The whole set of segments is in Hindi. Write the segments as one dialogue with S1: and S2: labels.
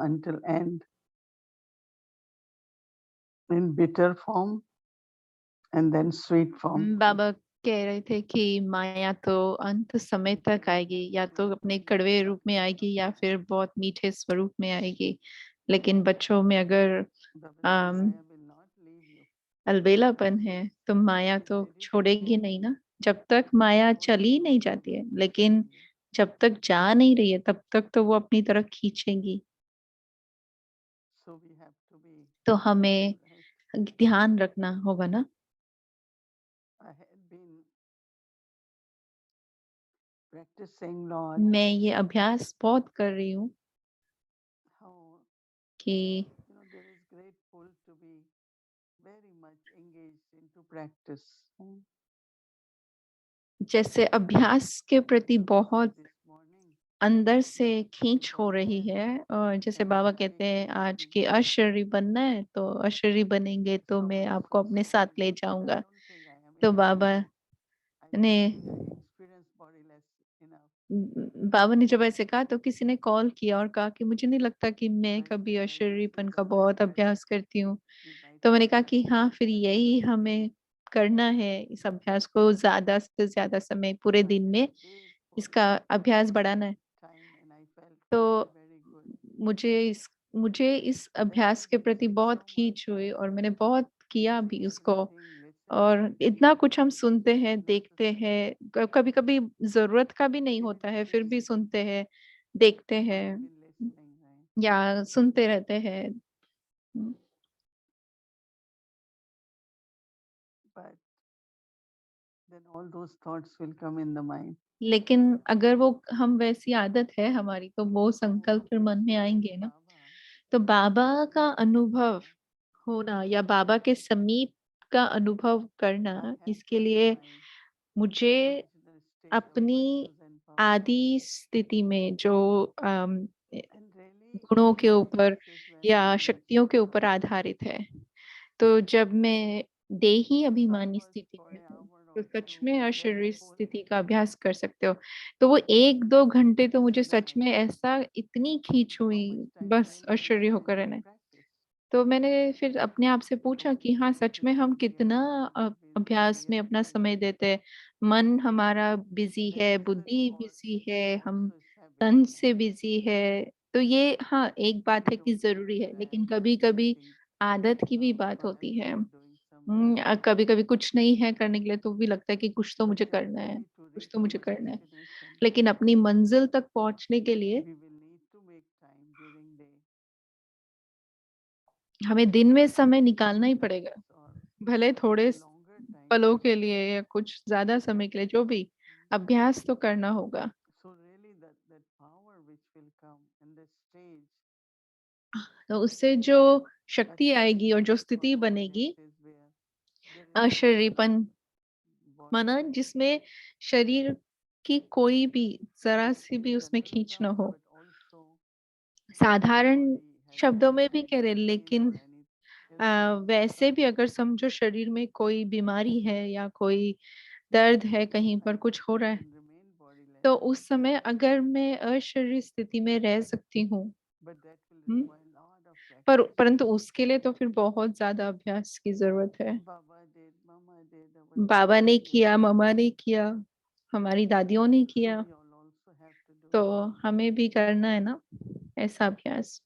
S1: until end in bitter form and then sweet form.
S2: बाबा कह रहे थे कि माया तो अंत समय तक आएगी, या तो अपने कड़वे रूप में आएगी या फिर बहुत मीठे स्वरूप में आएगी, लेकिन बच्चों में अगर
S1: Baba said,
S2: um,
S1: Maya will not leave you.
S2: अलबेलापन है तो माया तो छोड़ेगी नहीं ना। जब तक माया चली नहीं जाती है, लेकिन जब तक जा नहीं रही है तब तक तो वो अपनी तरफ खींचेगी।
S1: So we have to be
S2: तो
S1: careful,
S2: हमें
S1: right?
S2: ध्यान रखना होगा ना।
S1: I had been practicing lot
S2: मैं ये अभ्यास बहुत कर रही हूँ
S1: how
S2: कि
S1: there is great pull to be very much engaged into practice.
S2: जैसे अभ्यास के प्रति
S1: So this
S2: बहुत
S1: this morning
S2: अंदर से खींच हो
S1: from
S2: रही
S1: there
S2: है। और जैसे
S1: I
S2: बाबा
S1: have
S2: कहते हैं
S1: taken
S2: आज
S1: big
S2: के
S1: steps.
S2: अशरीरी बनना है, तो अशरीरी बनेंगे तो
S1: So
S2: मैं आपको
S1: so
S2: अपने साथ ले
S1: slowly, but I
S2: जाऊंगा।
S1: don't think I am
S2: तो
S1: enough.
S2: बाबा
S1: I
S2: ने
S1: don't think I experience bodiless enough.
S2: बाबा ने जब ऐसे कहा तो किसी ने कॉल किया और कहा कि मुझे नहीं लगता कि मैं
S1: So I
S2: कभी
S1: said, well, this
S2: अशरीरीपन
S1: is
S2: का
S1: very
S2: बहुत अभ्यास
S1: practical.
S2: करती हूँ।
S1: We might
S2: तो
S1: as
S2: मैंने कहा
S1: well
S2: कि हाँ, फिर
S1: practice
S2: यही
S1: it.
S2: हमें करना है, इस अभ्यास को ज्यादा से ज्यादा समय पूरे
S1: So I
S2: दिन
S1: had
S2: में
S1: big pull
S2: इसका अभ्यास बढ़ाना है।
S1: time and I felt very,
S2: तो
S1: very good.
S2: मुझे इस
S1: Then I
S2: अभ्यास के प्रति
S1: listened
S2: बहुत
S1: so much.
S2: खींच हुई और मैंने बहुत किया भी उसको।
S1: Listening.
S2: और इतना कुछ हम सुनते हैं,
S1: Not to
S2: देखते
S1: say
S2: हैं, कभी कभी जरूरत का भी नहीं होता है, फिर भी सुनते हैं, देखते हैं
S1: only been listening, right?
S2: या सुनते रहते हैं। हम्म,
S1: But then all those thoughts will come in the mind.
S2: लेकिन अगर वो हम वैसी आदत है हमारी, तो वो
S1: So
S2: संकल्प फिर मन में
S1: experiencing
S2: आएंगे ना।
S1: Baba
S2: तो बाबा का अनुभव
S1: uh,
S2: होना या बाबा के समीप का अनुभव
S1: I
S2: करना,
S1: have
S2: इसके
S1: to be
S2: लिए
S1: my
S2: मुझे
S1: original state of
S2: अपनी
S1: presence and power.
S2: आदि स्थिति में जो अम,
S1: And really,
S2: गुणों के ऊपर
S1: this is
S2: या
S1: very much
S2: शक्तियों के ऊपर आधारित है। तो जब मैं देही अभिमानी
S1: hours
S2: स्थिति
S1: for
S2: में
S1: an
S2: हूँ,
S1: hour
S2: तो
S1: or
S2: सच
S1: two
S2: में
S1: with that
S2: अशरीरी
S1: pull,
S2: स्थिति का अभ्यास कर सकते हो। तो वो 1-2 घंटे तो मुझे
S1: so then
S2: सच
S1: I
S2: में
S1: said,
S2: ऐसा इतनी खींच
S1: how
S2: हुई,
S1: much time
S2: बस
S1: really we
S2: अशरीरी
S1: spend
S2: होकर
S1: on
S2: रहना है।
S1: practice.
S2: तो मैंने फिर अपने आप से पूछा
S1: Because
S2: कि हाँ, सच में हम
S1: physically
S2: कितना
S1: our mind is busy,
S2: अभ्यास
S1: we
S2: में
S1: are
S2: अपना समय
S1: busy,
S2: देते हैं। मन हमारा बिजी है,
S1: mentally
S2: बुद्धि
S1: or
S2: बिजी है, हम
S1: also is having
S2: तन से बिजी है। तो ये हाँ, एक बात
S1: we
S2: है कि
S1: don't feel
S2: जरूरी है, लेकिन
S1: relaxed
S2: कभी
S1: and we
S2: कभी
S1: think
S2: आदत की भी बात
S1: right
S2: होती है।
S1: now doing some
S2: कभी कभी कुछ नहीं है करने के लिए, तो भी लगता है कि कुछ तो
S1: but
S2: मुझे
S1: then
S2: करना है,
S1: really to
S2: कुछ
S1: reach
S2: तो मुझे
S1: our
S2: करना है।
S1: destination
S2: लेकिन अपनी मंजिल तक पहुंचने के लिए
S1: we will need to make time during day
S2: हमें दिन में समय निकालना ही
S1: few
S2: पड़ेगा,
S1: minutes or
S2: भले थोड़े
S1: longer time.
S2: पलों के लिए या कुछ ज्यादा समय के लिए, जो भी अभ्यास तो करना होगा।
S1: So really that power which will come in this stage,
S2: तो उससे जो शक्ति आएगी और जो
S1: Asharipan or
S2: स्थिति बनेगी,
S1: bodiless is where there is nothing
S2: अशरीरपन माना,
S1: bodily
S2: जिसमें शरीर की कोई भी जरा सी भी
S1: physically the
S2: उसमें खींच
S1: lingam
S2: ना हो।
S1: but also the
S2: साधारण
S1: body has
S2: शब्दों
S1: any
S2: में भी
S1: kind
S2: कह
S1: of
S2: रहे,
S1: pain
S2: लेकिन
S1: or any illness.
S2: वैसे भी अगर समझो शरीर में कोई बीमारी है या कोई दर्द है, कहीं
S1: I
S2: पर कुछ हो
S1: I
S2: रहा है,
S1: can remain bodiless
S2: तो उस समय अगर मैं अशरीरी स्थिति में रह सकती हूँ।
S1: but that will
S2: hmm,
S1: require a lot of practice.
S2: परंतु उसके लिए तो फिर बहुत ज्यादा अभ्यास की जरूरत है।
S1: Baba did, Mama did, our
S2: Baba
S1: dadas
S2: ने
S1: did.
S2: किया, मम्मा ने किया, हमारी दादियों ने
S1: So
S2: किया,
S1: we all also have to do
S2: तो
S1: it.
S2: हमें भी करना है ना ऐसा अभ्यास।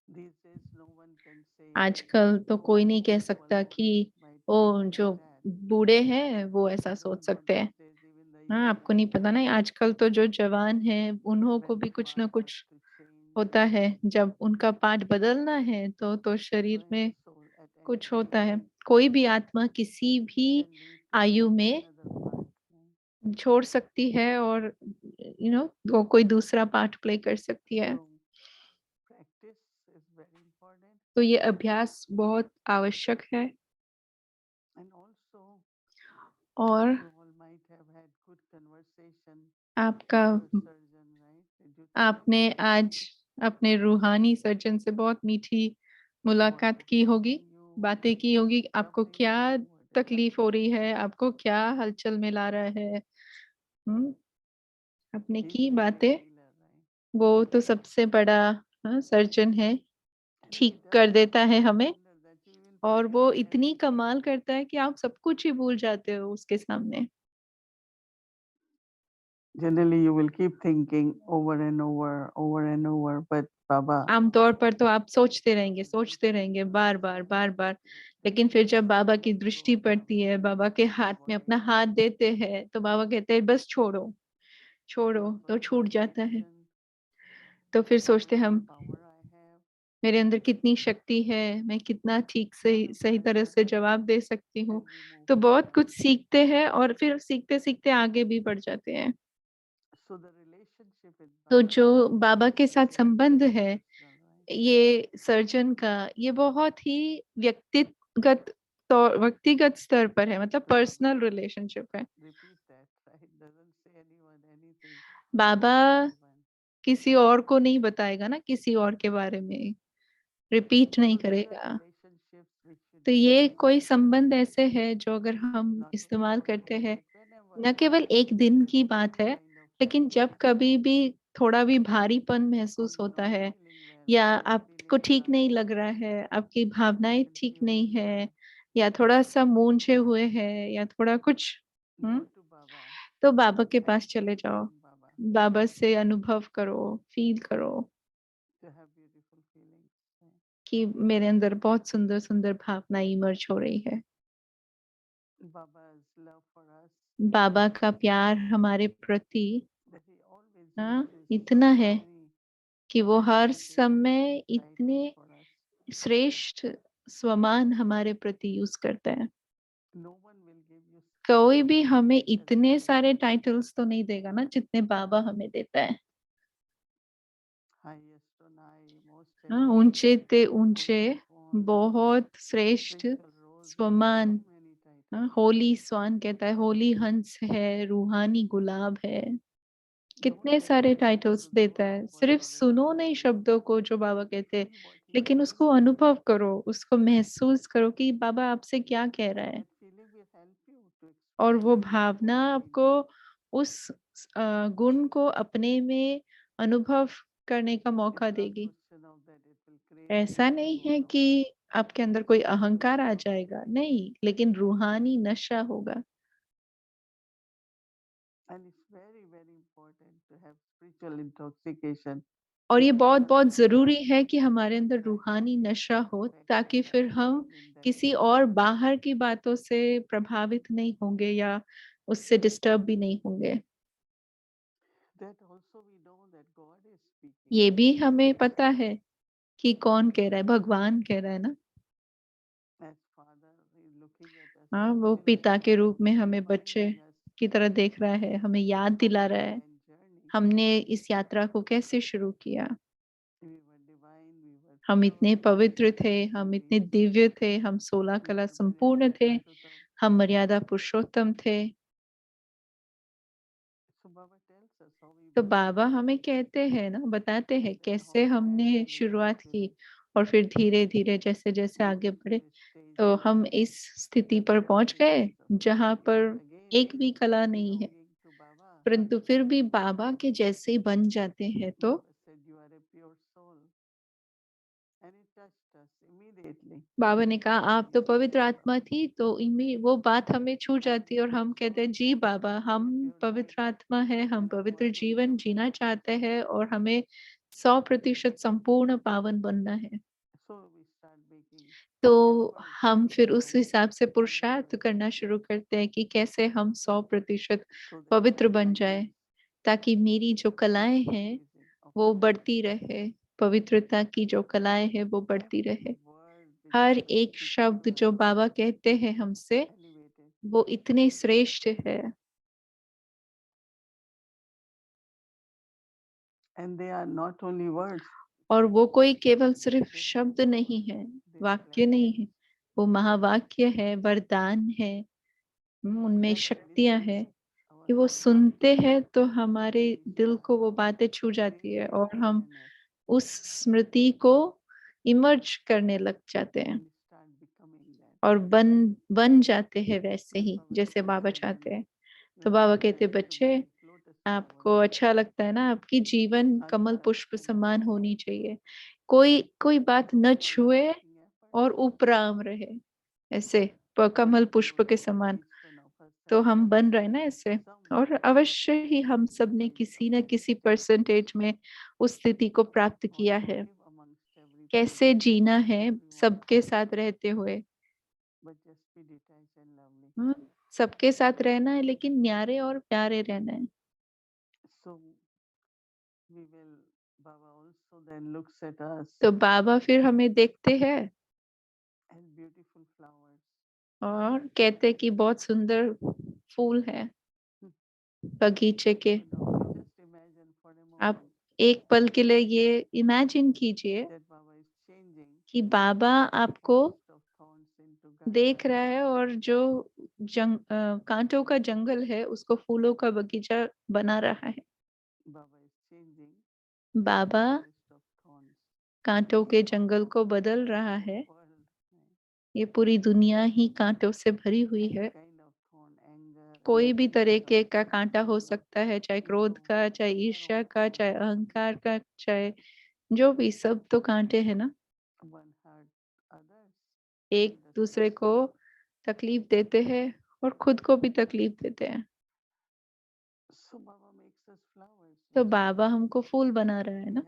S1: These days no one can say,
S2: आजकल तो
S1: oh,
S2: कोई
S1: these
S2: नहीं कह
S1: people
S2: सकता कि
S1: might
S2: ओ,
S1: think like
S2: जो
S1: that.
S2: बूढ़े हैं वो
S1: But
S2: ऐसा
S1: I
S2: सोच
S1: don't know,
S2: सकते
S1: these
S2: हैं।
S1: days even the
S2: हाँ,
S1: young
S2: आपको नहीं पता ना,
S1: generation
S2: आजकल तो जो जवान है उन्हों को
S1: when
S2: भी
S1: the
S2: कुछ ना
S1: path has
S2: कुछ
S1: to change,
S2: होता है। जब उनका पाठ बदलना है तो
S1: so
S2: शरीर
S1: any
S2: में
S1: soul at any
S2: कुछ होता
S1: age
S2: है। कोई भी आत्मा किसी भी
S1: can leave to
S2: आयु
S1: take
S2: में
S1: another path.
S2: छोड़ सकती है और वो कोई दूसरा पार्ट प्ले कर सकती है।
S1: So practice is very important
S2: तो ये अभ्यास बहुत आवश्यक है।
S1: and also
S2: और
S1: you all might have had good conversation
S2: आपका
S1: with your surgeon, right? Did you talk
S2: आपने
S1: to him?
S2: आज अपने रूहानी सर्जन से बहुत मीठी
S1: What
S2: मुलाकात
S1: is
S2: की होगी,
S1: bothering you? What
S2: बातें
S1: is
S2: की होगी, आपको
S1: troubling
S2: क्या
S1: you? What is
S2: तकलीफ हो रही है, आपको क्या हलचल में ला रहा है। आपने
S1: he's
S2: की
S1: really a
S2: बातें,
S1: healer, right?
S2: वो तो सबसे बड़ा सर्जन है,
S1: And he
S2: ठीक
S1: does
S2: कर देता है
S1: something
S2: हमें,
S1: wonder that you will
S2: और
S1: forget
S2: वो इतनी
S1: everything.
S2: कमाल करता है कि आप सब कुछ ही भूल जाते हो उसके सामने।
S1: Generally, you will keep thinking over and over, but Baba,
S2: आमतौर पर तो आप सोचते रहेंगे बार-बार, बार-बार, लेकिन फिर जब बाबा की दृष्टि पड़ती है, बाबा के हाथ में अपना हाथ देते हैं, तो बाबा कहते हैं बस छोड़ो, छोड़ो, तो छूट जाता है।
S1: concentration,
S2: तो फिर सोचते
S1: how
S2: हैं
S1: much
S2: हम,
S1: power I have,
S2: मेरे अंदर कितनी शक्ति है, मैं कितना ठीक से सही तरह से जवाब दे सकती हूँ।
S1: and we move
S2: तो बहुत
S1: forward.
S2: कुछ सीखते हैं और फिर सीखते-सीखते आगे भी बढ़ जाते हैं।
S1: So the relationship with
S2: तो
S1: Baba
S2: जो बाबा के
S1: is
S2: साथ संबंध
S1: very
S2: है,
S1: personal, right?
S2: ये सर्जन का, ये बहुत ही व्यक्तिगत स्तर पर है, मतलब पर्सनल रिलेशनशिप है।
S1: Repeat that, right? Doesn't say anyone anything,
S2: Baba
S1: anyone.
S2: किसी और को नहीं बताएगा ना किसी और के बारे में, रिपीट नहीं
S1: So these are
S2: करेगा।
S1: relationships which should
S2: तो
S1: be
S2: ये
S1: very
S2: कोई
S1: personal,
S2: संबंध ऐसे है जो अगर हम
S1: not only
S2: इस्तेमाल
S1: one
S2: करते
S1: day,
S2: हैं,
S1: but whenever
S2: न केवल एक दिन की
S1: there's
S2: बात
S1: any
S2: है,
S1: kind of
S2: लेकिन जब
S1: feeling,
S2: कभी भी थोड़ा भी भारीपन
S1: or
S2: महसूस
S1: you are
S2: होता
S1: not
S2: है,
S1: feeling well,
S2: या
S1: or you are
S2: आपको
S1: feeling
S2: ठीक नहीं
S1: tired,
S2: लग रहा है, आपकी
S1: or you
S2: भावनाएं
S1: feel
S2: ठीक नहीं है,
S1: fearful,
S2: या थोड़ा सा मूंझे हुए हैं, या थोड़ा कुछ,
S1: go
S2: हम्म,
S1: to Baba
S2: तो बाबा के
S1: and
S2: पास चले
S1: feel
S2: जाओ,
S1: from Baba
S2: बाबा से अनुभव करो, फील करो
S1: to have beautiful feelings.
S2: कि मेरे अंदर बहुत सुंदर सुंदर भावनाएं इमर्ज हो रही है।
S1: Baba's love for us,
S2: बाबा का प्यार हमारे प्रति,
S1: that he always
S2: हाँ,
S1: uses
S2: इतना
S1: so
S2: है
S1: many
S2: कि वो हर
S1: superlative
S2: समय इतने
S1: titles for us.
S2: श्रेष्ठ स्वमान हमारे प्रति यूज करता है।
S1: No one will give you
S2: कोई
S1: such
S2: भी हमें
S1: titles as
S2: इतने
S1: Baba
S2: सारे
S1: gives.
S2: टाइटल्स तो नहीं देगा ना जितने बाबा हमें देता है।
S1: Highest on high, most
S2: हाँ,
S1: elevate,
S2: ऊंचे ते ऊंचे,
S1: holy form,
S2: बहुत श्रेष्ठ
S1: spiritual rose, so
S2: स्वमान।
S1: many
S2: हाँ,
S1: titles.
S2: होली स्वान कहता है, होली हंस है, रूहानी गुलाब है,
S1: Don't
S2: कितने
S1: just
S2: सारे
S1: listen
S2: टाइटल्स
S1: to the
S2: देता है।
S1: words what
S2: सिर्फ
S1: Baba is
S2: सुनो नहीं
S1: saying.
S2: शब्दों को जो बाबा कहते हैं,
S1: Feel what he
S2: लेकिन
S1: wants
S2: उसको
S1: to say.
S2: अनुभव करो, उसको महसूस करो कि बाबा आपसे क्या कह रहा
S1: And
S2: है।
S1: that feeling will help you to
S2: और वो
S1: experience the
S2: Bhavna
S1: quality in
S2: आपको
S1: you.
S2: उस गुण को अपने में अनुभव करने का मौका
S1: It's not
S2: देगी।
S1: question of that it will crazy
S2: ऐसा नहीं
S1: ego,
S2: है
S1: no.
S2: कि आपके अंदर कोई अहंकार आ जाएगा, नहीं, लेकिन रूहानी नशा होगा।
S1: And it's very, very important to have spiritual intoxication.
S2: और ये
S1: Because
S2: बहुत
S1: then
S2: बहुत
S1: we start
S2: जरूरी है कि हमारे अंदर
S1: attracting
S2: रूहानी नशा
S1: different
S2: हो,
S1: effects
S2: ताकि
S1: that are
S2: फिर हम
S1: happening in that
S2: किसी
S1: place.
S2: और बाहर की बातों से प्रभावित नहीं होंगे या उससे डिस्टर्ब भी नहीं होंगे।
S1: That also we know that God is speaking.
S2: ये भी हमें पता है कि कौन कह रहा है, भगवान कह रहा है ना।
S1: As Father is looking at us
S2: हाँ,
S1: as
S2: वो पिता
S1: children
S2: के रूप में
S1: and
S2: हमें बच्चे
S1: reminding us
S2: की तरह देख रहा है, हमें याद
S1: how
S2: दिला
S1: we
S2: रहा है,
S1: began journey.
S2: हमने इस यात्रा को कैसे शुरू किया।
S1: We were divine, we were
S2: हम
S1: pure,
S2: इतने
S1: we were
S2: पवित्र थे, हम इतने
S1: sanctuary,
S2: दिव्य थे, हम 16
S1: we
S2: कला
S1: were
S2: संपूर्ण
S1: Maryada
S2: थे,
S1: Purushottam.
S2: हम मर्यादा पुरुषोत्तम थे।
S1: So Baba tells us how we
S2: तो
S1: began
S2: बाबा हमें कहते हैं ना, बताते हैं
S1: and how
S2: कैसे हमने
S1: quietly we
S2: शुरुआत
S1: went to
S2: की,
S1: this
S2: और फिर धीरे धीरे जैसे जैसे
S1: we
S2: आगे
S1: went to
S2: बढ़े,
S1: this stage
S2: तो
S1: where
S2: हम इस स्थिति
S1: there
S2: पर
S1: was
S2: पहुंच
S1: nothing
S2: गए
S1: else of
S2: जहां
S1: us.
S2: पर
S1: But again,
S2: एक भी कला नहीं है,
S1: belonging to Baba,
S2: परंतु फिर भी बाबा के जैसे ही बन जाते हैं तो
S1: Baba said, you are a pure soul. And it touched us immediately.
S2: बाबा ने कहा आप तो
S1: Yes,
S2: पवित्र
S1: Baba.
S2: आत्मा थी, तो इमी वो बात हमें छू
S1: And
S2: जाती है और हम कहते हैं जी बाबा,
S1: we
S2: हम
S1: want pure life
S2: पवित्र आत्मा है, हम
S1: and we
S2: पवित्र
S1: want to
S2: जीवन
S1: become
S2: जीना
S1: pure.
S2: चाहते हैं और हमें 100% संपूर्ण पावन बनना है।
S1: So we start making
S2: तो
S1: efforts
S2: हम फिर
S1: to
S2: उस हिसाब से
S1: become
S2: पुरुषार्थ
S1: pure
S2: करना शुरू करते हैं कि कैसे हम 100%
S1: so that
S2: पवित्र
S1: my
S2: बन जाए,
S1: practice
S2: ताकि मेरी जो
S1: will
S2: कलाएं
S1: keep
S2: हैं
S1: increasing of
S2: वो
S1: pureness.
S2: बढ़ती रहे, पवित्रता की जो कलाएं हैं वो बढ़ती
S1: Every
S2: रहे।
S1: word which
S2: हर
S1: Baba
S2: एक
S1: speaks to
S2: शब्द
S1: us
S2: जो
S1: is
S2: बाबा कहते हैं हमसे
S1: elevated.
S2: वो इतने श्रेष्ठ है,
S1: And they are not only words,
S2: और वो कोई केवल सिर्फ
S1: they have
S2: शब्द नहीं
S1: power,
S2: है,
S1: they are
S2: वाक्य नहीं
S1: blessings.
S2: है, वो महावाक्य है, वरदान है, उनमें
S1: That
S2: शक्तियां
S1: listens
S2: है
S1: our
S2: कि वो
S1: heart
S2: सुनते हैं तो हमारे
S1: and we
S2: दिल
S1: start
S2: को वो बातें छू जाती है
S1: craving
S2: और हम
S1: pureness
S2: उस स्मृति को इमर्ज करने लग जाते हैं
S1: and start becoming that.
S2: और बन जाते हैं वैसे
S1: When
S2: ही
S1: Baba
S2: जैसे
S1: says
S2: बाबा चाहते
S1: children,
S2: हैं।
S1: you
S2: तो
S1: have
S2: बाबा
S1: been
S2: कहते
S1: meant to be
S2: बच्चे,
S1: like lotus
S2: आपको अच्छा लगता है ना, आपकी जीवन कमल पुष्प समान होनी चाहिए, कोई कोई बात न छुए और उपराम रहे, ऐसे कमल पुष्प के समान। तो हम बन रहे हैं ना ऐसे, और अवश्य ही हम सब ने किसी न किसी परसेंटेज में उस स्थिति को प्राप्त किया है। कैसे जीना है सबके साथ रहते हुए, हाँ, सबके साथ रहना है लेकिन न्यारे और प्यारे रहना है। तो बाबा फिर हमें देखते हैं और कहते कि बहुत सुंदर फूल है बगीचे के। आप एक पल के लिए ये इमेजिन कीजिए कि बाबा आपको देख रहा है और जो कांटों का जंगल है उसको फूलों का बगीचा बना रहा है। बाबा कांटों के जंगल को बदल रहा है। ये पूरी दुनिया ही कांटों से भरी हुई है। कोई भी तरीके का कांटा हो सकता है, चाहे क्रोध का, चाहे ईर्ष्या का, चाहे अहंकार का, चाहे जो भी, सब तो कांटे हैं ना। एक दूसरे को तकलीफ देते हैं और खुद को भी तकलीफ देते हैं। तो बाबा हमको फूल बना रहा है ना।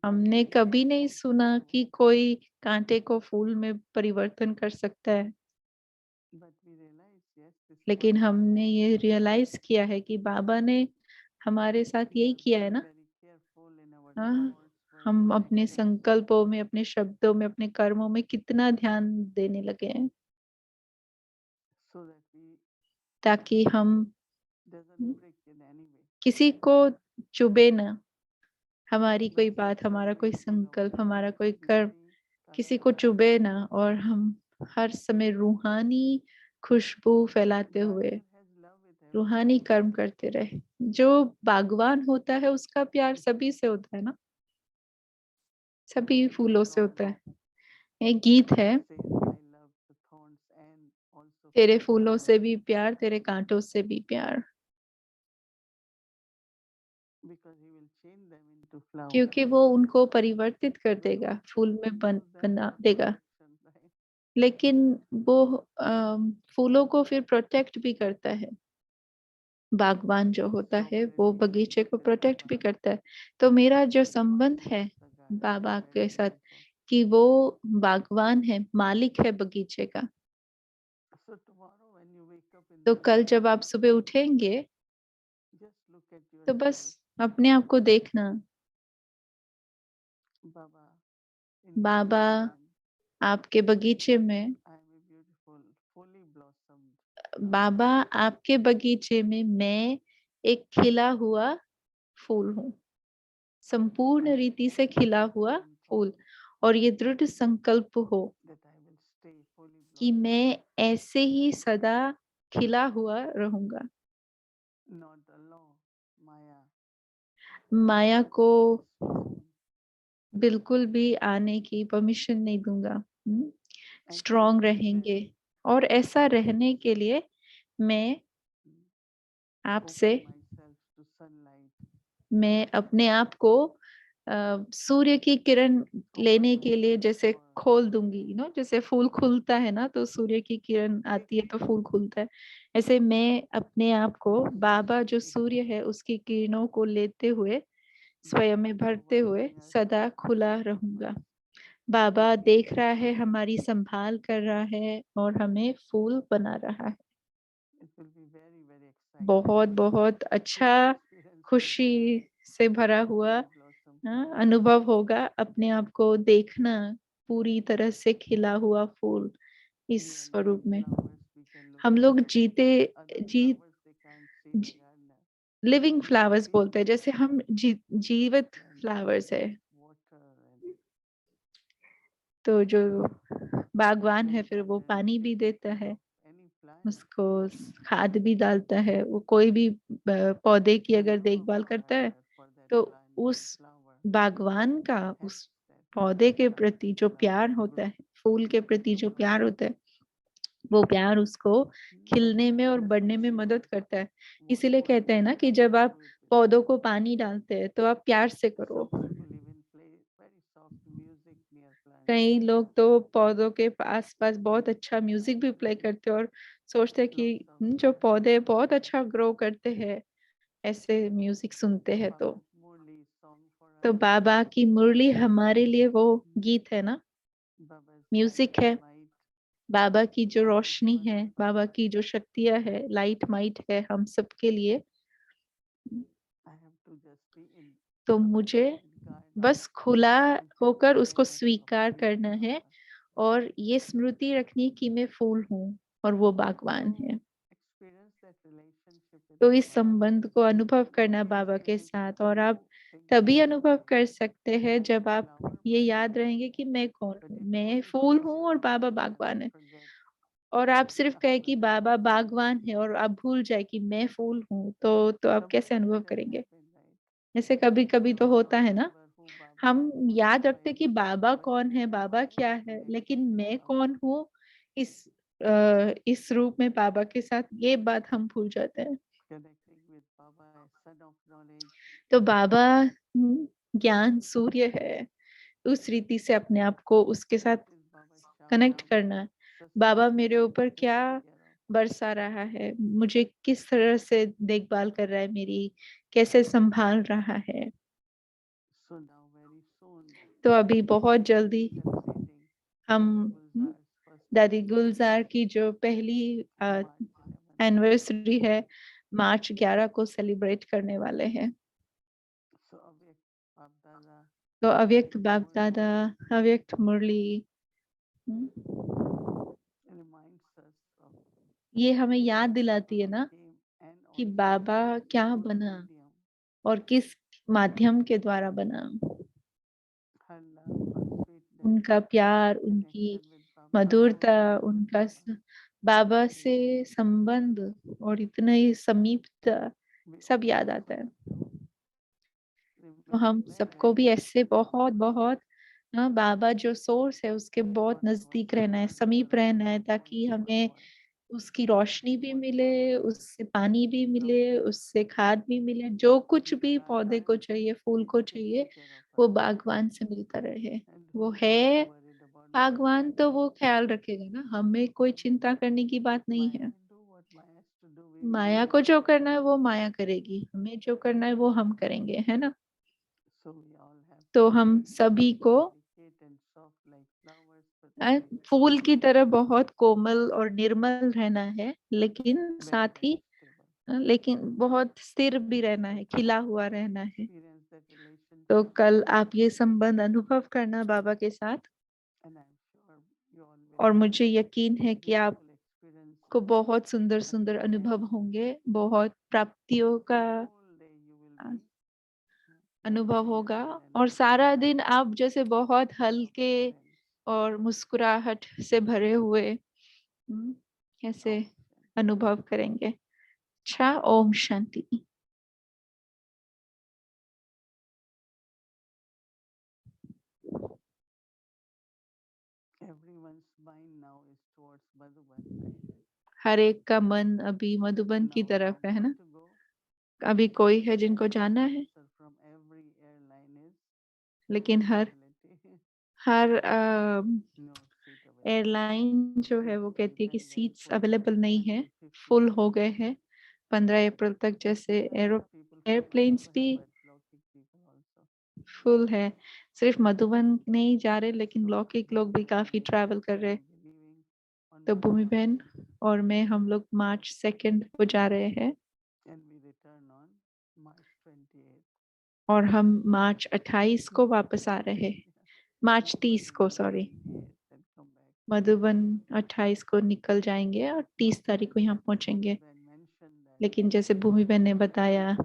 S2: हमने कभी नहीं सुना कि कोई कांटे को फूल में परिवर्तन कर सकता है, लेकिन हमने ये रियलाइज किया है कि बाबा ने हमारे साथ यही किया है ना। हाँ, हम अपने संकल्पों में, अपने शब्दों में, अपने कर्मों में कितना ध्यान देने लगे हैं, ताकि हम किसी को चुभे ना, हमारी कोई बात, हमारा कोई संकल्प, हमारा कोई कर्म किसी को चुभे ना, और हम हर समय रूहानी खुशबू फैलाते हुए रूहानी कर्म करते रहे। जो बागवान होता है उसका प्यार सभी से होता है ना, सभी फूलों से होता है। एक गीत है, तेरे फूलों से भी प्यार, तेरे कांटों से भी प्यार, क्योंकि वो उनको परिवर्तित कर देगा, फूल में बना देगा। लेकिन वो फूलों को फिर प्रोटेक्ट भी करता है। बागवान जो होता है वो बगीचे को प्रोटेक्ट भी करता है। तो मेरा जो संबंध है बाबा के साथ, कि वो बागवान है, मालिक है बगीचे का। तो कल जब आप सुबह उठेंगे तो बस अपने आप को देखना, बाबा आपके बगीचे में, बाबा आपके बगीचे में मैं एक खिला हुआ फूल हूँ, संपूर्ण रीति से खिला हुआ फूल। और ये दृढ़ संकल्प हो कि मैं ऐसे ही सदा खिला हुआ रहूंगा, माया को बिल्कुल भी आने की परमिशन नहीं दूंगा। स्ट्रॉन्ग रहेंगे। और ऐसा रहने के लिए मैं आपसे, मैं अपने आप को सूर्य की किरण लेने के लिए जैसे खोल दूंगी, जैसे फूल खुलता है ना, तो सूर्य की किरण आती है तो फूल खुलता है। ऐसे मैं अपने आप को बाबा जो सूर्य है उसकी किरणों को लेते हुए, स्वयं में भरते हुए सदा खुला रहूंगा। बाबा देख रहा है, हमारी संभाल कर रहा है और हमें फूल बना रहा है। बहुत बहुत अच्छा, खुशी से भरा हुआ अनुभव होगा अपने आप को देखना, पूरी तरह से खिला हुआ फूल इस स्वरूप में। हम लोग जी, लिविंग फ्लावर्स बोलते हैं, जैसे हम जीवित फ्लावर्स है। तो जो बागवान है फिर वो पानी भी देता है, उसको खाद भी डालता है। वो कोई भी पौधे की अगर देखभाल करता है तो उस बागवान का उस पौधे के प्रति जो प्यार होता है, फूल के प्रति जो प्यार होता है, वो प्यार उसको खिलने में और बढ़ने में मदद करता है। इसीलिए कहते हैं ना कि जब आप पौधों को पानी डालते हैं तो आप प्यार से करो। कई लोग तो पौधों के आस पास बहुत अच्छा म्यूजिक भी प्ले करते हैं और सोचते हैं कि जो पौधे बहुत अच्छा ग्रो करते हैं ऐसे म्यूजिक सुनते हैं। तो बाबा की मुरली हमारे लिए वो गीत है ना, म्यूजिक है। बाबा की जो रोशनी है, बाबा की जो शक्तियां है, लाइट माइट है हम सबके लिए। तो मुझे बस खुला होकर उसको स्वीकार करना है और ये स्मृति रखनी कि मैं फूल हूँ और वो बागवान है। तो इस संबंध को अनुभव करना बाबा के साथ, और आप तभी अनुभव कर सकते हैं जब आप ये याद रहेंगे कि मैं कौन हूँ, मैं फूल हूँ और बाबा बागवान है। और आप सिर्फ कहे कि बाबा बागवान है और आप भूल जाए कि मैं फूल हूँ, तो आप कैसे अनुभव करेंगे? जैसे कभी कभी तो होता है ना, हम याद रखते कि बाबा कौन है, बाबा क्या है, लेकिन मैं कौन हूँ इस इस रूप में बाबा के साथ, ये बात हम भूल जाते हैं। तो बाबा ज्ञान सूर्य है, उस रीति से अपने आप को उसके साथ कनेक्ट करना है। बाबा मेरे ऊपर क्या बरसा रहा है, मुझे किस तरह से देखभाल कर रहा है, मेरी कैसे संभाल रहा है। तो अभी बहुत जल्दी हम दादी गुलजार की जो पहली एनिवर्सरी है, मार्च 11 को सेलिब्रेट करने वाले हैं। तो अव्यक्त बाप दादा, अव्यक्त मुरली, ये हमें याद दिलाती है ना कि बाबा क्या बना और किस माध्यम के द्वारा बना। उनका प्यार, उनकी मधुरता, उनका बाबा से संबंध और इतनी समीपता सब याद आता है। तो हम सबको भी ऐसे बहुत बहुत बाबा जो सोर्स है उसके बहुत नजदीक रहना है, समीप रहना है, ताकि हमें उसकी रोशनी भी मिले, उससे पानी भी मिले, उससे खाद भी मिले, जो कुछ भी पौधे को चाहिए, फूल को चाहिए, वो बागवान से मिलता रहे। वो है बागवान तो वो ख्याल रखेगा ना, हमें कोई चिंता करने की बात नहीं है। माया को जो करना है वो माया करेगी, हमें जो करना है वो हम करेंगे, है ना। तो हम सभी को फूल की तरह बहुत कोमल और निर्मल रहना है, लेकिन साथ ही लेकिन बहुत स्थिर भी रहना है, खिला हुआ रहना है। तो कल आप ये संबंध अनुभव करना बाबा के साथ, और मुझे यकीन है कि आप को बहुत सुंदर सुंदर अनुभव होंगे, बहुत प्राप्तियों का अनुभव होगा, और सारा दिन आप जैसे बहुत हल्के और मुस्कुराहट से भरे हुए ऐसे अनुभव करेंगे। अच्छा, ओम शांति। हर एक का मन अभी मधुबन की तरफ है ना। अभी कोई है जिनको जाना है, लेकिन हर हर एयरलाइन जो है वो कहती है कि सीट्स अवेलेबल नहीं है, फुल हो गए हैं 15 अप्रैल तक। जैसे एयरप्लेन्स भी फुल है, सिर्फ मधुबन नहीं जा रहे, लेकिन लौकिक लोग भी काफी ट्रैवल कर रहे। तो भूमि बहन और मैं, हम लोग मार्च 2 को जा रहे हैं, और हम मार्च 28 को वापस आ रहे हैं, मार्च 30 को, सॉरी, मधुबन 28 को निकल जाएंगे और 30 तारीख को यहाँ पहुंचेंगे। लेकिन जैसे भूमि बहन ने बताया,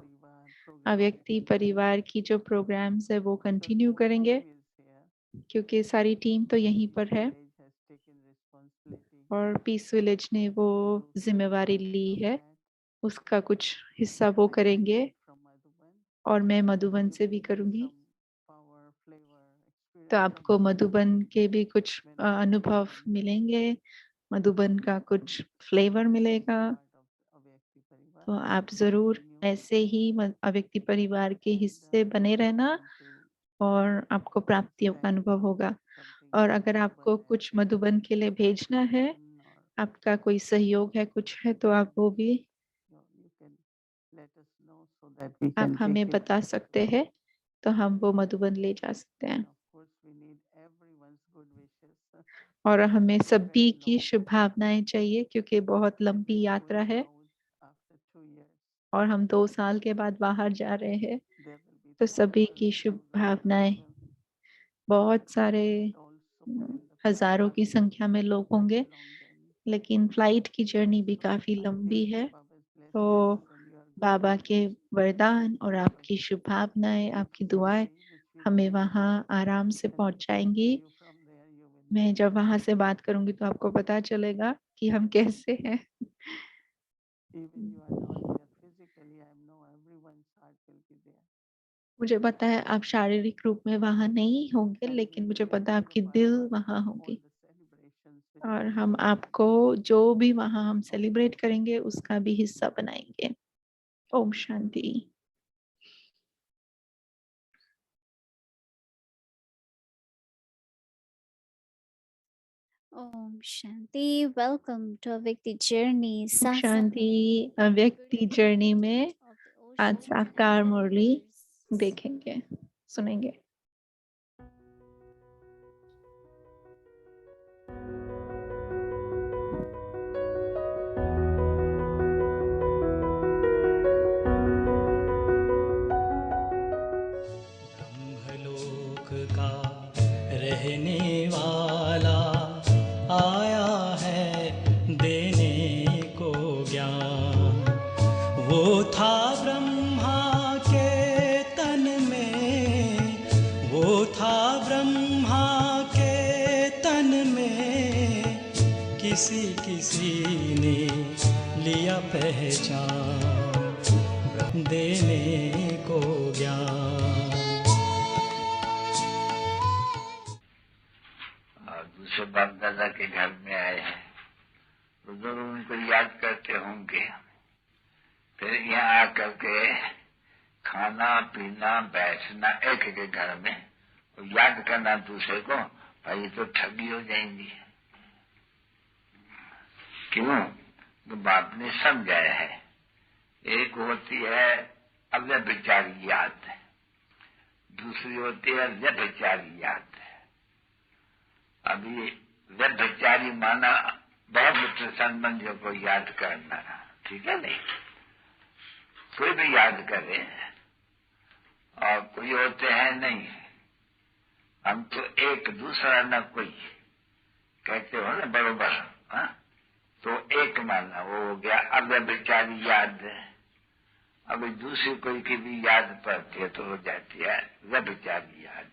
S2: अव्यक्ति परिवार की जो प्रोग्राम्स है वो कंटिन्यू करेंगे, क्योंकि सारी टीम तो यहीं पर है और पीस विलेज ने वो जिम्मेवारी ली है, उसका कुछ हिस्सा वो करेंगे और मैं मधुबन से भी करूंगी। तो आपको मधुबन के भी कुछ अनुभव मिलेंगे, मधुबन का कुछ फ्लेवर मिलेगा, तो आप जरूर ऐसे ही अव्यक्ति परिवार के हिस्से बने रहना और आपको प्राप्तियों का अनुभव होगा। और अगर आपको कुछ मधुबन के लिए भेजना है, आपका कोई सहयोग है, कुछ है, तो आप वो भी आप हमें बता सकते हैं, तो हम वो मधुबन ले जा सकते हैं। और हमें सभी की शुभकामनाएं चाहिए, क्योंकि बहुत लंबी यात्रा है और हम 2 साल के बाद बाहर जा रहे हैं, तो सभी की शुभकामनाएं। बहुत सारे हजारों की संख्या में लोग होंगे, लेकिन फ्लाइट की जर्नी भी काफी लंबी है, तो बाबा के वरदान और आपकी शुभकामनाएं, आपकी दुआएं हमें वहां आराम से पहुंचाएंगी। मैं जब वहां से बात करूंगी तो आपको पता चलेगा कि हम कैसे हैं। मुझे पता है आप शारीरिक रूप में वहां नहीं होंगे, लेकिन मुझे पता है आपकी दिल वहां होगी। और हम आपको जो भी वहां हम सेलिब्रेट करेंगे उसका भी हिस्सा बनाएंगे। Om Shanti.
S3: Om Shanti. Welcome to Avyakti Journey.
S2: Om Shanti. Avyakti journey में आज साकार मुरली देखेंगे, सुनेंगे।
S4: ब्रह्मलोक का रहने वाला आया है देने को ज्ञान। वो था ब्रह्मा के तन में, वो था ब्रह्मा के तन में, किसी किसी ने लिया पहचान देने को ज्ञान।
S5: और दूसरे बाप दादा के घर में आए हैं तो जरूर उनको याद करते होंगे। फिर यहाँ आकर के खाना पीना बैठना एक के घर में और याद करना दूसरे को, भाई ये तो ठगी हो जाएंगी। क्यों? तो बाप ने समझाया है। एक होती है अव्यभिचारी याद, दूसरी होती है व्यभिचारी याद। अभी व्यभिचारी माना बहुत मित्र संबंधियों को याद करना, ठीक है नहीं? कोई भी याद करे, और कोई होते हैं नहीं, हम तो एक दूसरा न कोई कहते हो ना बरोबर, हाँ? तो एक माना वो हो गया अव्यभिचारी याद। अभी दूसरी कोई की भी याद पड़ती है तो हो जाती है व्यभिचारी याद।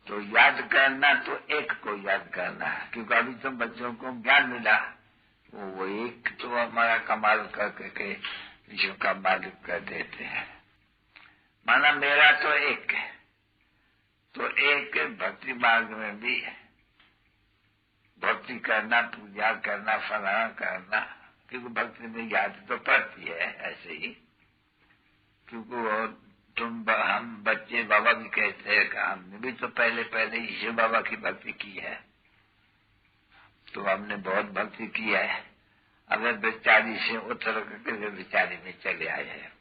S5: तो याद करना तो एक को याद करना है, क्योंकि अभी तो बच्चों को ज्ञान मिला, वो एक तो हमारा कमाल करके विश्व का मालिक कर देते हैं। माना मेरा तो एक है, तो एक भक्ति मार्ग में भी भक्ति करना, पूजा करना, फलाना करना, क्योंकि भक्ति में याद तो पड़ती है ऐसे ही। क्योंकि वो हम बच्चे बाबा भी कहते हैं कि हमने भी तो पहले पहले ईश्वर बाबा की भक्ति की है, तो हमने बहुत भक्ति की है। अगर बेचारी से उतर करके बेचारी में चले आए हैं।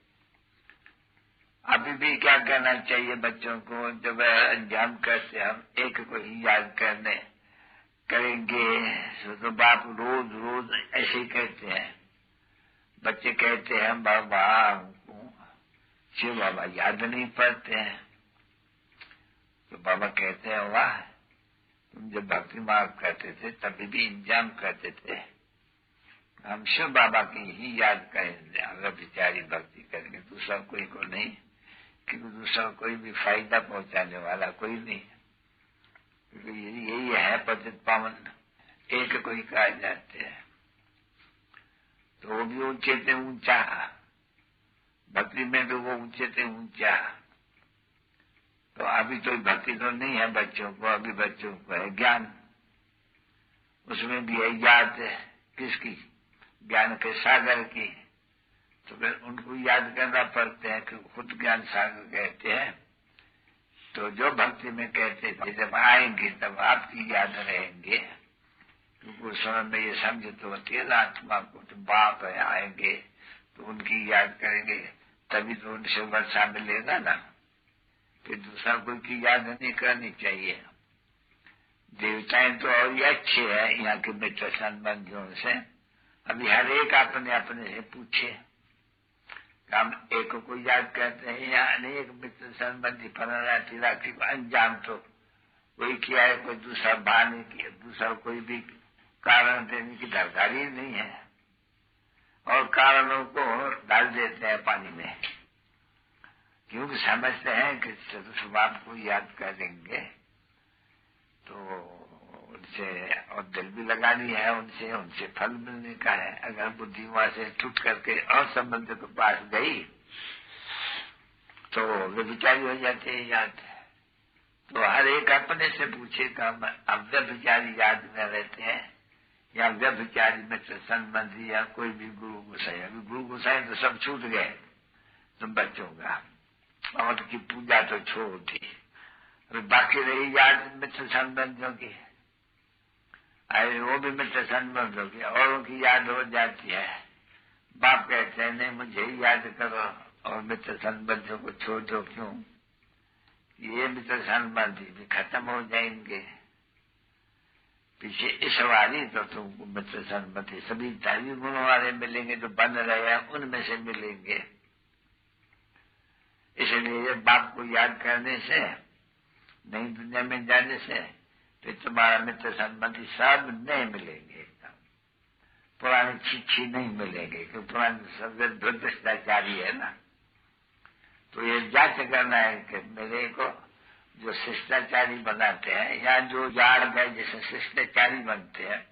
S5: अभी भी क्या कहना चाहिए बच्चों को, जब अंजाम करते हम एक को ही याद करने करेंगे तो बाप रोज रोज ऐसे ही कहते हैं। बच्चे कहते हैं बाबा शिव बाबा याद नहीं पड़ते हैं, तो बाबा कहते हैं वाह, तुम जब भक्ति मार्ग करते थे तभी भी इंतजाम करते थे, हम शिव बाबा की ही याद करेंगे, अगर बेचारी भक्ति करेंगे, दूसरा कोई को नहीं, क्योंकि दूसरा कोई भी फायदा पहुंचाने वाला कोई नहीं, क्योंकि यही है पतित पावन, एक कोई कहा जाते हैं। तो वो भी ऊंचे से ऊंचा, भक्ति में भी वो ऊंचे से ऊंचा। तो अभी तो भक्ति तो नहीं है बच्चों को, अभी बच्चों को है ज्ञान। उस उसमें भी है याद किसकी, ज्ञान के सागर की। तो फिर उनको याद करना पड़ते हैं कि खुद ज्ञान सागर कहते हैं। तो जो भक्ति में कहते थे जब आएंगे तब आपकी याद रहेंगे, क्योंकि उस समय में ये समझ तो होती है आत्मा को, तो बाप है आएंगे तो उनकी याद करेंगे, तभी तो उनसे वर्षा मिलेगा ना। फिर दूसरा कोई की याद नहीं करनी चाहिए। देवताएं तो और ही अच्छे हैं यहाँ के मित्र संबंधियों से। अभी हर एक अपने अपने से पूछे, हम एक को याद करते हैं या अनेक मित्र संबंधी फलाना राशि को अनजान, तो कोई किया है, कोई दूसरा भा नहीं किया, दूसरा कोई भी कारण देने की दरकार ही नहीं है, और कारणों को डाल देते हैं पानी में, क्योंकि समझते हैं कि चतुर्स्वभाव को याद करेंगे तो उनसे और दिल भी लगानी है, उनसे फल मिलने का है। अगर बुद्धि वहां से टूट करके और संबंध के पास गई तो वे विचारी हो जाते हैं याद। तो हर एक अपने से पूछेगा, अब व्यभिचारी याद में रहते हैं या व्यभिचारी मित्र संबंधी या कोई भी गुरु गोसाई। अभी गुरु गोसाई तो सब छूट गए तुम बच्चों का, और की पूजा तो छोड़ दी, अभी बाकी रही याद मित्र संबंधियों की। अरे वो भी मित्र संबंधियों की, औरों की याद हो जाती है। बाप कहते हैं नहीं मुझे ही याद करो और मित्र संबंधियों को छोड़ दो, क्यों? ये मित्र संबंधी भी खत्म हो जाएंगे, पीछे इस वाली तो तुमको मित्र संबंधी सभी दैवी गुणों वाले मिलेंगे, जो बन रहे हैं उनमें से मिलेंगे। इसलिए बाप को याद करने से, नई दुनिया में जाने से, तो तुम्हारा मित्र संबंधी सब नहीं मिलेंगे, एकदम पुराने छिछी नहीं मिलेंगे, क्योंकि पुराने सब भ्रष्टाचारी है ना। तो ये जांच करना है कि मेरे को जो शिष्टाचारी बनाते हैं या जो याद गए जैसे शिष्टाचारी बनते हैं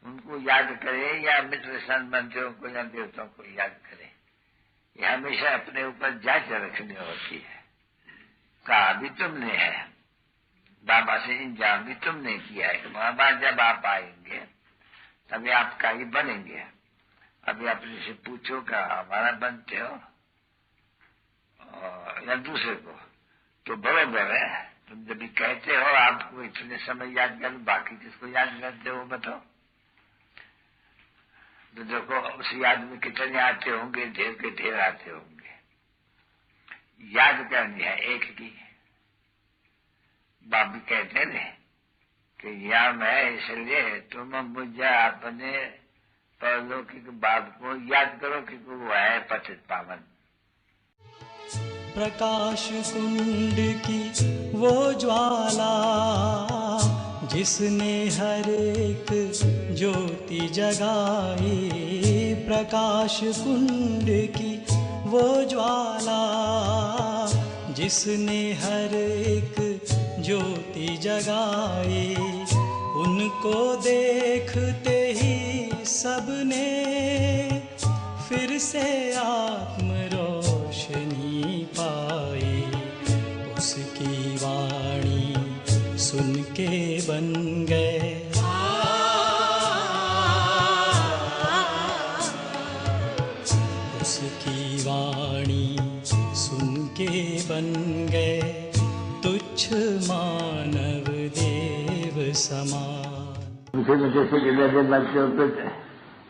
S5: उनको याद करे, या मित्र संबंधियों को या देवताओं को याद करे। ये हमेशा अपने ऊपर जांच रखनी होती है। कहा भी तुमने है, बाबा से इंतजाम भी तुमने किया है कि बाबा जब आप आएंगे तभी आपका ही बनेंगे। अभी अपने से पूछो क्या हमारा बनते हो या दूसरे को, तो बराबर है। तुम जब भी कहते हो आपको इतने समय याद कर, बाकी किसको याद करते हो बताओ? तो देखो उस याद में कितने आते होंगे, ढेर के ढेर आते होंगे। याद करनी है एक की। बाप भी कहते ने कि यहाँ मैं इसलिए तुम मुझे अपने परलौकिक बाप को याद करो कि वो है पतित पावन।
S4: प्रकाश कुंड की वो ज्वाला जिसने हर एक ज्योति जगाई, प्रकाश कुंड की वो ज्वाला जिसने हर एक ज्योति जगाई, उनको देखते ही सबने फिर से आत्म रोशनी पाई। उसकी वाणी सुन के बन गए उसकी वाणी सुन के बन गए तुच्छ मानव देव समान।
S5: जैसे कि बच्चे होते थे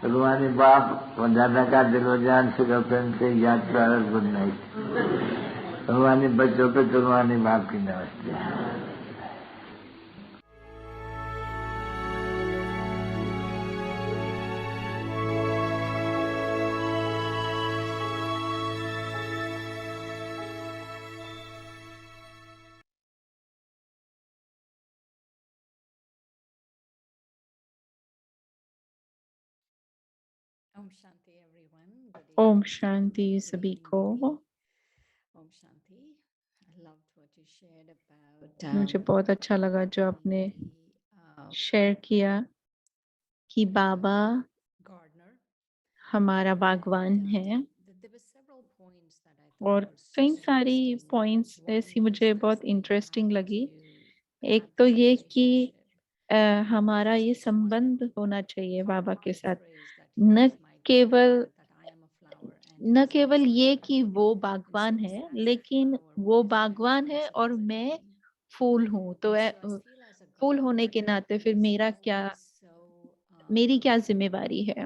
S5: रूहानी बाप और दादा का दिलवजान से गर्लफ्रेंड से याद कर गुड नाइट। रूहानी बच्चों पे तो रूहानी बाप की नमस्ते।
S6: Om Shanti everyone. Good
S2: ओम
S6: evening.
S2: शांति
S6: Good
S2: सभी
S6: evening,
S2: को।
S6: Devi. Om Shanti. I loved what you shared about
S2: मुझे बहुत अच्छा लगा जो आपने शेयर किया कि बाबा
S6: gardener.
S2: हमारा बागवान है,
S6: There were several points that I thought
S2: और
S6: were so
S2: कई सारी
S6: interesting.
S2: पॉइंट्स
S6: One
S2: ऐसी मुझे
S6: was
S2: बहुत
S6: this,
S2: इंटरेस्टिंग
S6: how
S2: लगी।
S6: to
S2: एक
S6: have
S2: तो
S6: this
S2: ये कि
S6: relationship
S2: हमारा ये संबंध होना चाहिए बाबा के साथ। न केवल न केवल ये कि वो बागवान है, लेकिन वो बागवान है और मैं फूल हूँ। तो फूल होने के नाते फिर मेरी क्या जिम्मेवारी है।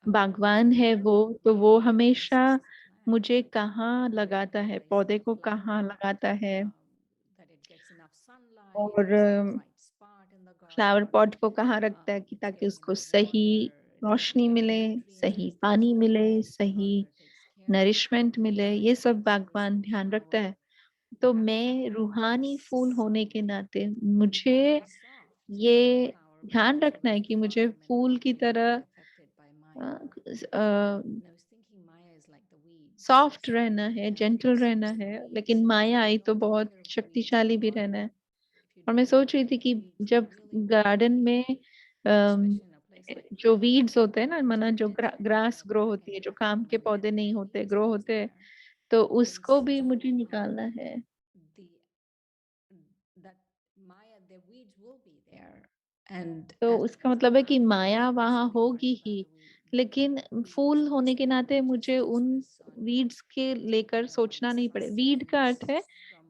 S2: बागवान है वो, तो वो हमेशा मुझे कहाँ लगाता है, पौधे को कहाँ लगाता है, और फ्लावर पॉट को कहाँ रखता है कि ताकि उसको सही रोशनी मिले, सही पानी मिले, सही नरिशमेंट मिले, ये सब बागवान ध्यान रखता है। तो मैं रूहानी फूल होने के नाते मुझे ये ध्यान रखना है कि मुझे फूल की तरह सॉफ्ट रहना है, जेंटल रहना है, लेकिन माया आई तो बहुत शक्तिशाली भी रहना है। और मैं सोच रही थी कि जब गार्डन में अम, जो वीड्स होते हैं ना, माना जो ग्रास ग्रो होती है, जो काम के पौधे नहीं होते ग्रो होते हैं, तो उसको भी मुझे निकालना है। तो उसका मतलब है कि माया वहां होगी ही, लेकिन फूल होने के नाते मुझे उन वीड्स के लेकर सोचना नहीं पड़े। वीड का अर्थ है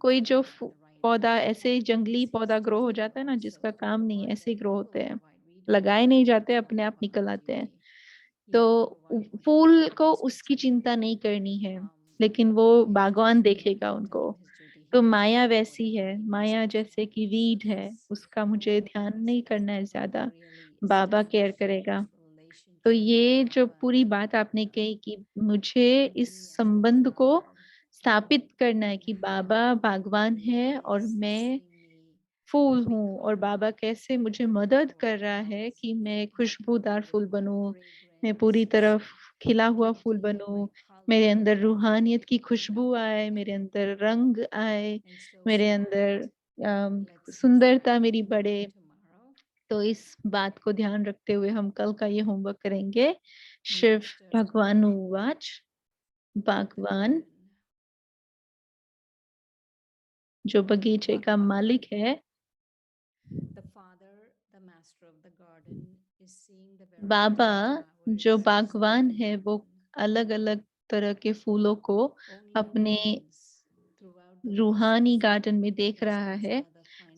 S2: कोई जो पौधा ऐसे जंगली पौधा ग्रो हो जाता है ना, जिसका काम नहीं है, ऐसे ही ग्रो होते हैं, लगाए नहीं जाते, अपने आप निकल आते हैं। तो फूल को उसकी चिंता नहीं करनी है, लेकिन वो बागवान देखेगा उनको। तो माया वैसी है, माया जैसे कि वीड है, उसका मुझे ध्यान नहीं करना है ज्यादा, बाबा केयर करेगा। तो ये जो पूरी बात आपने कही कि मुझे इस संबंध को स्थापित करना है कि बाबा बागवान है और मैं फूल हूँ, और बाबा कैसे मुझे मदद कर रहा है कि मैं खुशबूदार फूल बनूं, मैं पूरी तरफ खिला हुआ फूल बनूं, मेरे अंदर रूहानियत की खुशबू आए, मेरे अंदर रंग आए, मेरे अंदर सुंदरता मेरी बढ़े। तो इस बात को ध्यान रखते हुए हम कल का ये होमवर्क करेंगे। शिव भगवान उवाच, बागवान जो बगीचे का मालिक है, बाबा जो बागवान है, वो अलग अलग तरह के फूलों को अपने रूहानी गार्डन में देख रहा है।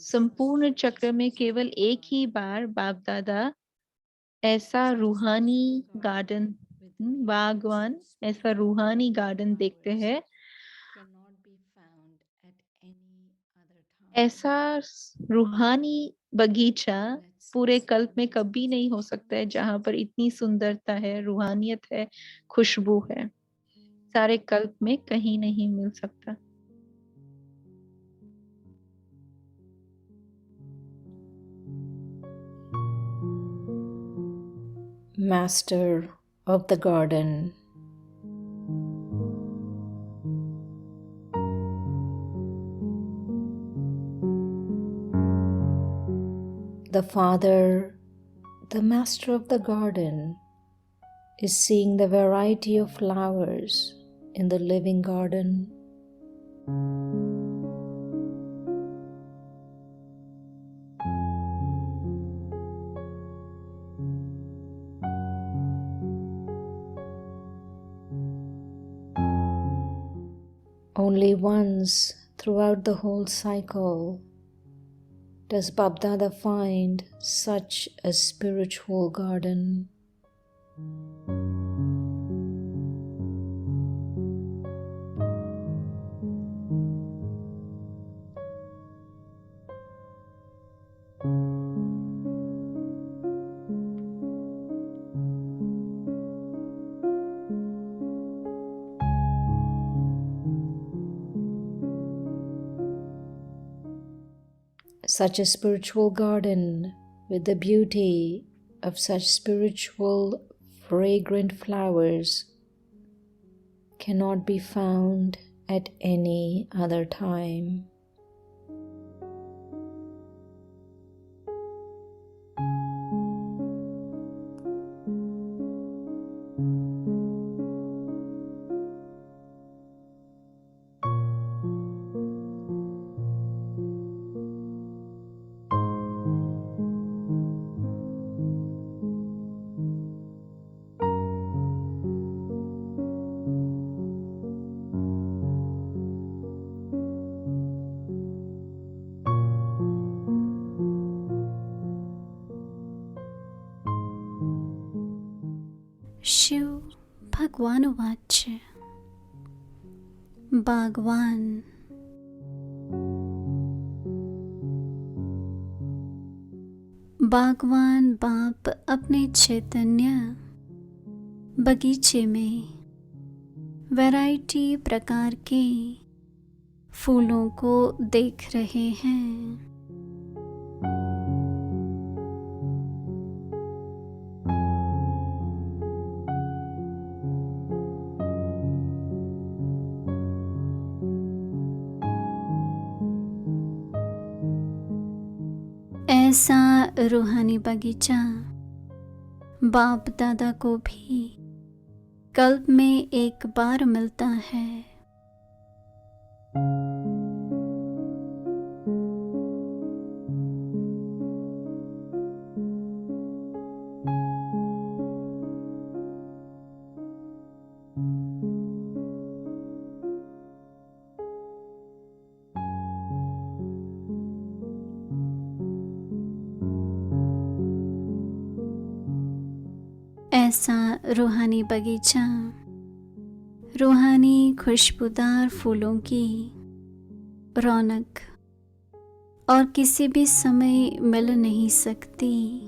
S2: संपूर्ण चक्र में केवल एक ही बार बाप दादा ऐसा रूहानी गार्डन, बागवान ऐसा रूहानी गार्डन देखते हैं। ऐसा रूहानी बगीचा पूरे कल्प में कभी नहीं हो सकता है, जहां पर इतनी सुंदरता है, रूहानियत है, खुशबू है, सारे कल्प में कहीं नहीं मिल सकता।
S6: Master of the garden, the Father, the Master of the garden, is seeing the variety of flowers in the living garden. Only once throughout the whole cycle does Babdada find such a spiritual garden. Such a spiritual garden with the beauty of such spiritual, fragrant flowers cannot be found at any other time.
S3: Shiv भगवानुवाच बागवान बागवान बाप अपने चैतन्य बगीचे में वैरायटी प्रकार के फूलों को देख रहे हैं। ऐसा रूहानी बगीचा बाप दादा को भी कल्प में एक बार मिलता है। ऐसा रूहानी बगीचा रूहानी खुशबूदार फूलों की रौनक और किसी भी समय मिल नहीं सकती।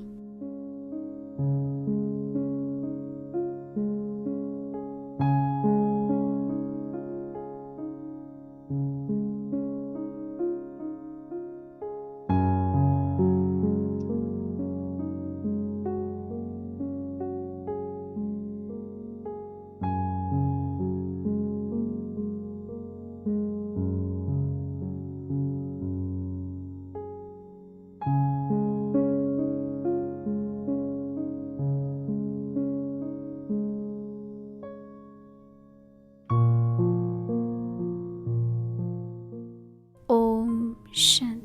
S3: ओम शांति।